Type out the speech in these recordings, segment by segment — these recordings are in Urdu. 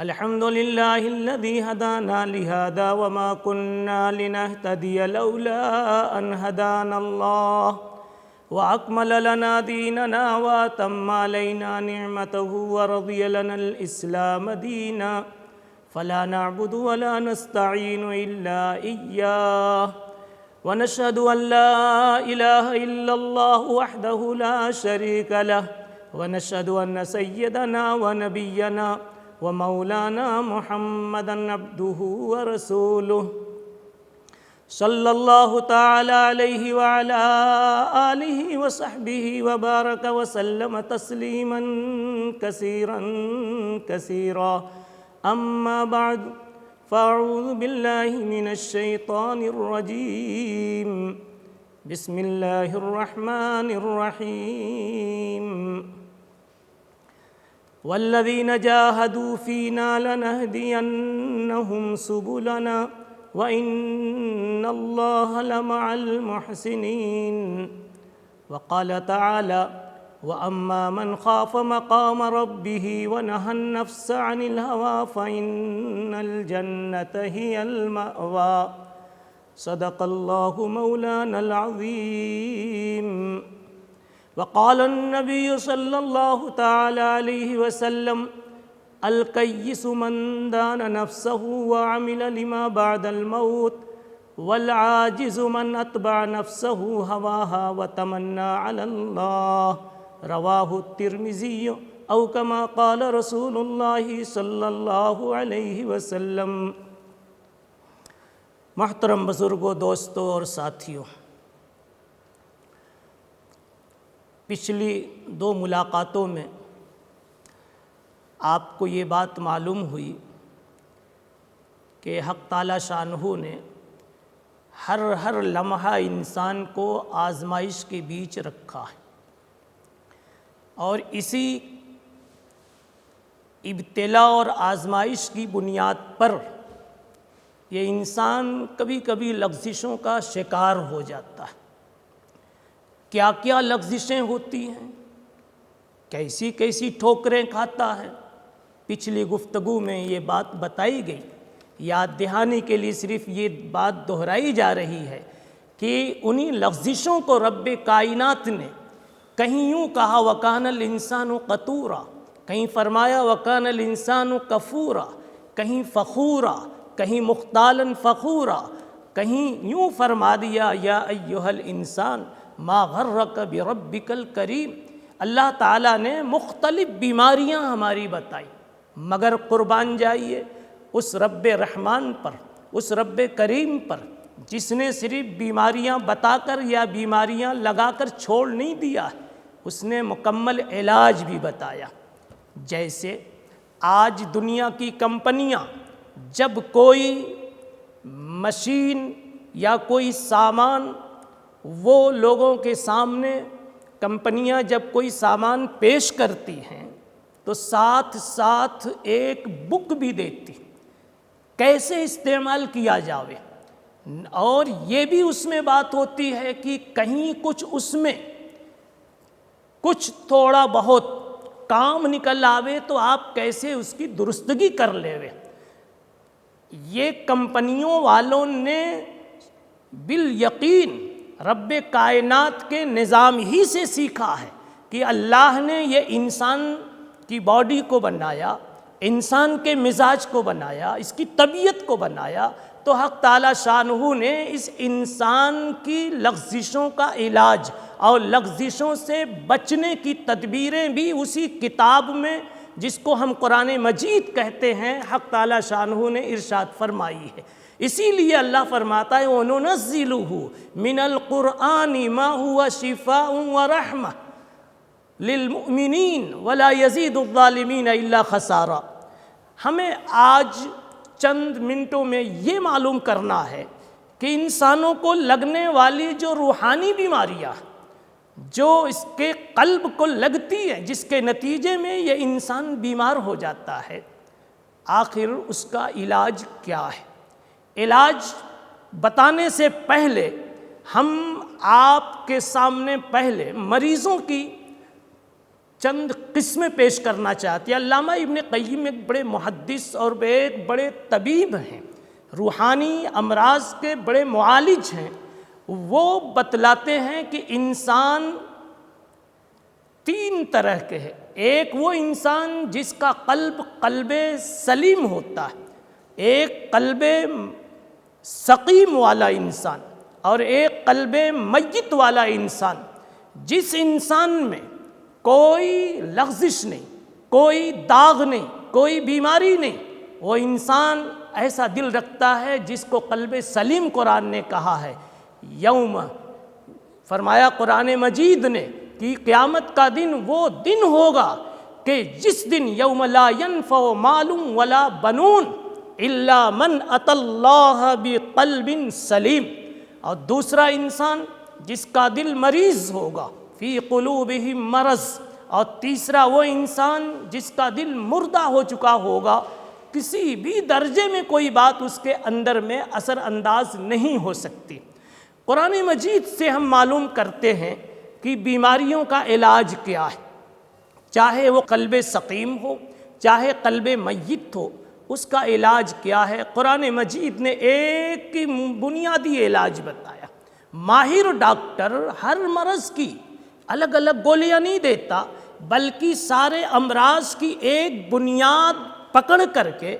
الحمد لله الذي هدانا لهذا وما كنا لنهتدي لولا أن هدانا الله وأكمل لنا ديننا وأتم علينا نعمته ورضي لنا الإسلام دينا فلا نعبد ولا نستعين إلا إياه ونشهد أن لا إله إلا الله وحده لا شريك له ونشهد أن سيدنا ونبينا ومولانا محمدًا عبده ورسوله صلى الله تعالى عليه وعلى آله وصحبه وبارك وسلم تسليمًا كثيرًا كثيرًا أما بعد فأعوذ بالله من الشيطان الرجيم بسم الله الرحمن الرحيم والذين جاهدوا فينا لنهدينهم سبلنا وإن الله لمع المحسنين وقال تعالى وأما من خاف مقام ربه ونهى النفس عن الهوى فإن الجنة هي المأوى صدق الله مولانا العظيم وقال النبي صلى الله تعالى عليه وسلم الكيس من دان نفسه وعمل لما بعد الموت والعاجز من أتبع نفسه هواها وتمنى على الله رواه الترمذي أو كما قال رسول الله صلی اللہ علیہ وسلم۔ محترم بزرگوں، دوستوں اور ساتھیوں، پچھلی 2 ملاقاتوں میں آپ کو یہ بات معلوم ہوئی کہ حق تعالی شانہ نے ہر لمحہ انسان کو آزمائش کے بیچ رکھا ہے، اور اسی ابتلا اور آزمائش کی بنیاد پر یہ انسان کبھی کبھی لغزشوں کا شکار ہو جاتا ہے۔ کیا کیا لغزشیں ہوتی ہیں، کیسی کیسی ٹھوکریں کھاتا ہے، پچھلی گفتگو میں یہ بات بتائی گئی۔ یاد دہانی کے لیے صرف یہ بات دہرائی جا رہی ہے کہ انہی لغزشوں کو رب کائنات نے کہیں یوں کہا وَكَانَ الْإِنسَانُ قَتُورًا، کہیں فرمایا وَكَانَ الْإِنسَانُ كَفُورًا، کہیں فخورا، کہیں مختالاً فخورا، کہیں یوں فرما دیا یا ایھا الانسان ما غرک بربک الکریم۔ اللہ تعالیٰ نے مختلف بیماریاں ہماری بتائی، مگر قربان جائیے اس رب رحمان پر، اس رب کریم پر جس نے صرف بیماریاں بتا کر یا بیماریاں لگا کر چھوڑ نہیں دیا، اس نے مکمل علاج بھی بتایا۔ جیسے آج دنیا کی کمپنیاں جب کوئی مشین یا کوئی سامان وہ لوگوں کے سامنے کمپنیاں جب کوئی سامان پیش کرتی ہیں تو ساتھ ساتھ ایک بک بھی دیتی کیسے استعمال کیا جاوے، اور یہ بھی اس میں بات ہوتی ہے کہ کہیں کچھ اس میں کچھ تھوڑا بہت کام نکل آوے تو آپ کیسے اس کی درستگی کر لیوے۔ یہ کمپنیوں والوں نے بالیقین رب کائنات کے نظام ہی سے سیکھا ہے کہ اللہ نے یہ انسان کی باڈی کو بنایا، انسان کے مزاج کو بنایا، اس کی طبیعت کو بنایا، تو حق تعالی شانہ نے اس انسان کی لغزشوں کا علاج اور لغزشوں سے بچنے کی تدبیریں بھی اسی کتاب میں جس کو ہم قرآن مجید کہتے ہیں حق تعالی شانہ نے ارشاد فرمائی ہے۔ اسی لیے اللہ فرماتا ہے وَنُنَزِّلُهُ مِنَ الْقُرْآنِ مَا هُوَ شِفَاءٌ وَرَحْمَةٌ لِلْمُؤْمِنِينَ وَلَا يَزِيدُ الظَّالِمِينَ إِلَّا خَسَارًا۔ ہمیں آج چند منٹوں میں یہ معلوم کرنا ہے کہ انسانوں کو لگنے والی جو روحانی بیماریاں جو اس کے قلب کو لگتی ہے، جس کے نتیجے میں یہ انسان بیمار ہو جاتا ہے، آخر اس کا علاج کیا ہے؟ علاج بتانے سے پہلے ہم آپ کے سامنے پہلے مریضوں کی چند قسمیں پیش کرنا چاہتے ہیں۔ علامہ ابن قیم ایک بڑے محدث اور ایک بڑے طبیب ہیں، روحانی امراض کے بڑے معالج ہیں۔ وہ بتلاتے ہیں کہ انسان تین طرح کے ہیں۔ ایک وہ انسان جس کا قلب سلیم ہوتا ہے، ایک قلب سقیم والا انسان، اور ایک قلب میت والا انسان۔ جس انسان میں کوئی لغزش نہیں، کوئی داغ نہیں، کوئی بیماری نہیں، وہ انسان ایسا دل رکھتا ہے جس کو قلب سلیم قرآن نے کہا ہے۔ یوم فرمایا قرآن مجید نے کہ قیامت کا دن وہ دن ہوگا کہ جس دن یوم لا ینفع مال ولا بنون الا من اتی اللہ بقلب سلیم۔ اور دوسرا انسان جس کا دل مریض ہوگا، فی قلوبہم مرض۔ اور تیسرا وہ انسان جس کا دل مردہ ہو چکا ہوگا، کسی بھی درجے میں کوئی بات اس کے اندر میں اثر انداز نہیں ہو سکتی۔ قرآن مجید سے ہم معلوم کرتے ہیں کہ بیماریوں کا علاج کیا ہے، چاہے وہ قلب سقیم ہو، چاہے قلب میت ہو، اس کا علاج کیا ہے۔ قرآن مجید نے ایک بنیادی علاج بتایا۔ ماہر ڈاکٹر ہر مرض کی الگ الگ گولیاں نہیں دیتا، بلکہ سارے امراض کی ایک بنیاد پکڑ کر کے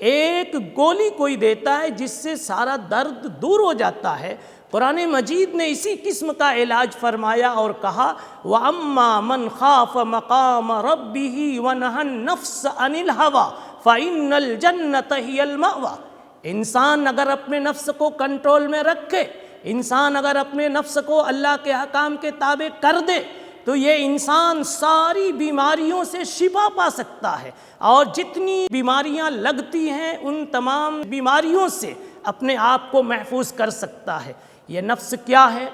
ایک گولی کوئی دیتا ہے جس سے سارا درد دور ہو جاتا ہے۔ قرآن مجید نے اسی قسم کا علاج فرمایا اور کہا وَأَمَّا مَنْ خَافَ مَقَامَ رَبِّهِ وَنَهَى النَّفْسَ عَنِ الْهَوَىٰ فَإِنَّ الْجَنَّةَ هِيَ الْمَأْوَىٰ۔ انسان اگر اپنے نفس کو کنٹرول میں رکھے، انسان اگر اپنے نفس کو اللہ کے حکام کے تابع کر دے، تو یہ انسان ساری بیماریوں سے شفا پا سکتا ہے، اور جتنی بیماریاں لگتی ہیں ان تمام بیماریوں سے اپنے آپ کو محفوظ کر سکتا ہے۔ یہ نفس کیا ہے؟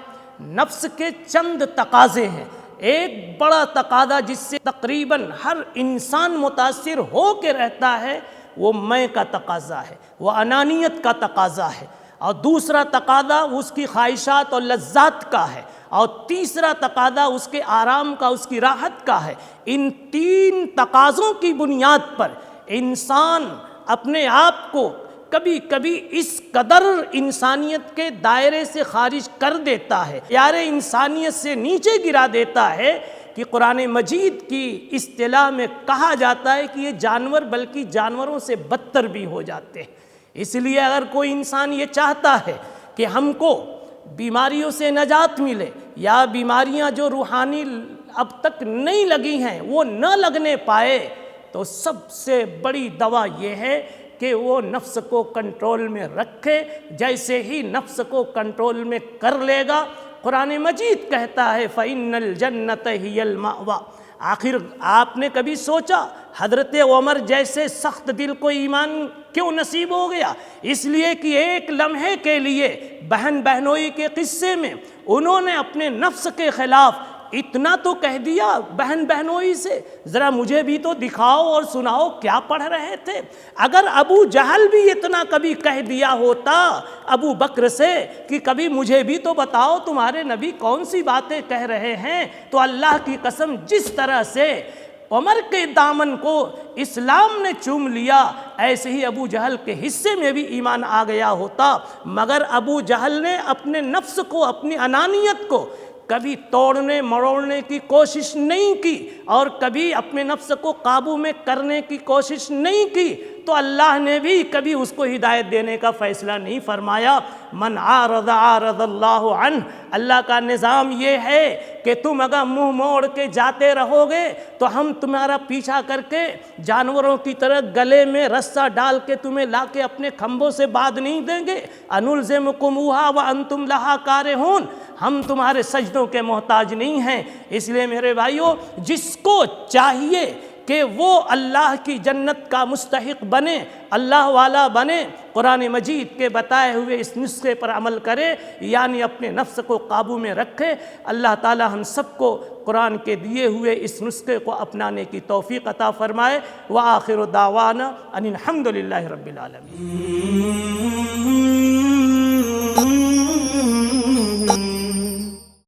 نفس کے چند تقاضے ہیں۔ ایک بڑا تقاضا جس سے تقریباً ہر انسان متاثر ہو کے رہتا ہے، وہ میں کا تقاضا ہے، وہ انانیت کا تقاضا ہے۔ اور دوسرا تقاضا اس کی خواہشات اور لذات کا ہے، اور تیسرا تقاضا اس کے آرام کا، اس کی راحت کا ہے۔ ان تین تقاضوں کی بنیاد پر انسان اپنے آپ کو کبھی کبھی اس قدر انسانیت کے دائرے سے خارج کر دیتا ہے، یار انسانیت سے نیچے گرا دیتا ہے، کہ قرآن مجید کی اصطلاح میں کہا جاتا ہے کہ یہ جانور بلکہ جانوروں سے بدتر بھی ہو جاتے ہیں۔ اس لیے اگر کوئی انسان یہ چاہتا ہے کہ ہم کو بیماریوں سے نجات ملے، یا بیماریاں جو روحانی اب تک نہیں لگی ہیں وہ نہ لگنے پائے، تو سب سے بڑی دوا یہ ہے کہ وہ نفس کو کنٹرول میں رکھے۔ جیسے ہی نفس کو کنٹرول میں کر لے گا، قرآن مجید کہتا ہے فَإِنَّ الْجَنَّةَ هِيَ الْمَأْوَىٰ۔ آخر آپ نے کبھی سوچا حضرت عمر جیسے سخت دل کو ایمان کیوں نصیب ہو گیا؟ اس لیے کہ ایک لمحے کے لیے بہن بہنوئی کے قصے میں انہوں نے اپنے نفس کے خلاف اتنا تو کہہ دیا بہن بہنوئی سے، ذرا مجھے بھی تو دکھاؤ اور سناؤ کیا پڑھ رہے تھے۔ اگر ابو جہل بھی اتنا کبھی کہہ دیا ہوتا ابو بکر سے کہ کبھی مجھے بھی تو بتاؤ تمہارے نبی کون سی باتیں کہہ رہے ہیں، تو اللہ کی قسم جس طرح سے عمر کے دامن کو اسلام نے چوم لیا، ایسے ہی ابو جہل کے حصے میں بھی ایمان آ گیا ہوتا۔ مگر ابو جہل نے اپنے نفس کو، اپنی انانیت کو کبھی توڑنے مروڑنے کی کوشش نہیں کی، اور کبھی اپنے نفس کو قابو میں کرنے کی کوشش نہیں کی، تو اللہ نے بھی کبھی اس کو ہدایت دینے کا فیصلہ نہیں فرمایا۔ من عارض عارض اللہ عنہ۔ اللہ کا نظام یہ ہے کہ تم اگر منہ موڑ کے جاتے رہو گے تو ہم تمہارا پیچھا کر کے جانوروں کی طرح گلے میں رسہ ڈال کے تمہیں لا کے اپنے کھمبوں سے باندھ نہیں دیں گے۔ انلزمکموہا وانتم لہا کارہون۔ ہم تمہارے سجدوں کے محتاج نہیں ہیں۔ اس لیے میرے بھائیو، جس کو چاہیے کہ وہ اللہ کی جنت کا مستحق بنے، اللہ والا بنے، قرآن مجید کے بتائے ہوئے اس نسخے پر عمل کرے، یعنی اپنے نفس کو قابو میں رکھے۔ اللہ تعالی ہم سب کو قرآن کے دیے ہوئے اس نسخے کو اپنانے کی توفیق عطا فرمائے۔ وآخر دعوانا ان الحمد للہ رب العالمین۔